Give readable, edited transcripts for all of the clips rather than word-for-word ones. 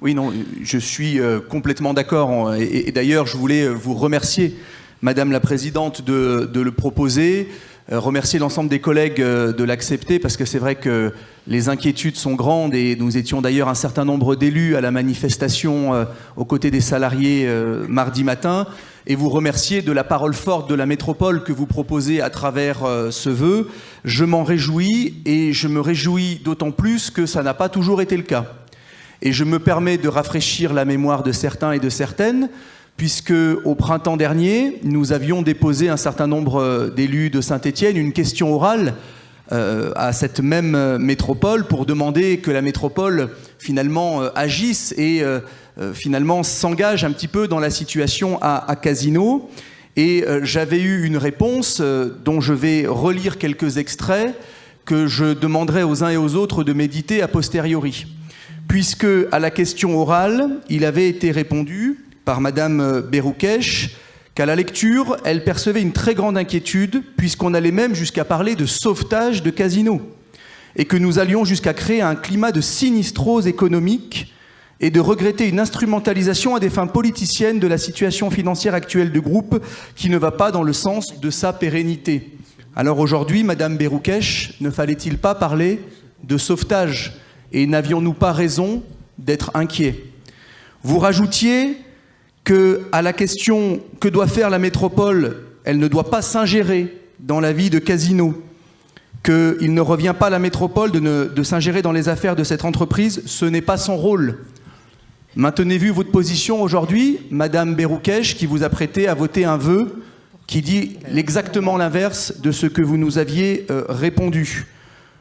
Oui, non, je suis complètement d'accord. Et d'ailleurs, je voulais vous remercier, Madame la Présidente, de le proposer, remercier l'ensemble des collègues de l'accepter, parce que c'est vrai que les inquiétudes sont grandes, et nous étions d'ailleurs un certain nombre d'élus à la manifestation aux côtés des salariés mardi matin, et vous remercier de la parole forte de la métropole que vous proposez à travers ce vœu. Je m'en réjouis, et je me réjouis d'autant plus que ça n'a pas toujours été le cas. Et je me permets de rafraîchir la mémoire de certains et de certaines, puisque au printemps dernier, nous avions déposé un certain nombre d'élus de Saint-Étienne une question orale à cette même métropole pour demander que la métropole finalement agisse et finalement s'engage un petit peu dans la situation à Casino. Et j'avais eu une réponse dont je vais relire quelques extraits que je demanderai aux uns et aux autres de méditer a posteriori. Puisque à la question orale, il avait été répondu par Madame Berrouquech qu'à la lecture, elle percevait une très grande inquiétude, puisqu'on allait même jusqu'à parler de sauvetage de Casino, et que nous allions jusqu'à créer un climat de sinistrose économique et de regretter une instrumentalisation à des fins politiciennes de la situation financière actuelle du groupe qui ne va pas dans le sens de sa pérennité. Alors aujourd'hui, Madame Berrouquech, ne fallait-il pas parler de sauvetage ? Et n'avions-nous pas raison d'être inquiets? Vous rajoutiez qu'à la question « Que doit faire la métropole ?» elle ne doit pas s'ingérer dans la vie de Casino, qu'il ne revient pas à la métropole de s'ingérer dans les affaires de cette entreprise, ce n'est pas son rôle. Maintenez-vous votre position aujourd'hui, Madame Berrouquech, qui vous apprêtez à voter un vœu qui dit exactement l'inverse de ce que vous nous aviez répondu.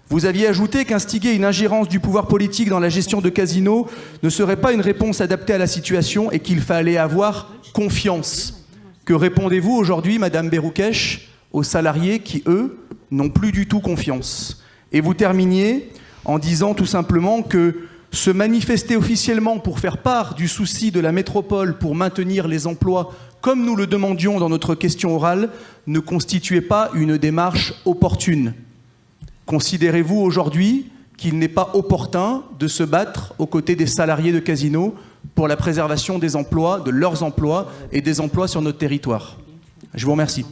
Vous aviez ajouté qu'instiguer une ingérence du pouvoir politique dans la gestion de Casino ne serait pas une réponse adaptée à la situation et qu'il fallait avoir confiance. Que répondez-vous aujourd'hui, Madame Berrouquech, aux salariés qui, eux, n'ont plus du tout confiance? Et vous terminiez en disant tout simplement que se manifester officiellement pour faire part du souci de la métropole pour maintenir les emplois, comme nous le demandions dans notre question orale, ne constituait pas une démarche opportune. Considérez-vous aujourd'hui qu'il n'est pas opportun de se battre aux côtés des salariés de Casino pour la préservation des emplois, de leurs emplois et des emplois sur notre territoire? Je vous remercie.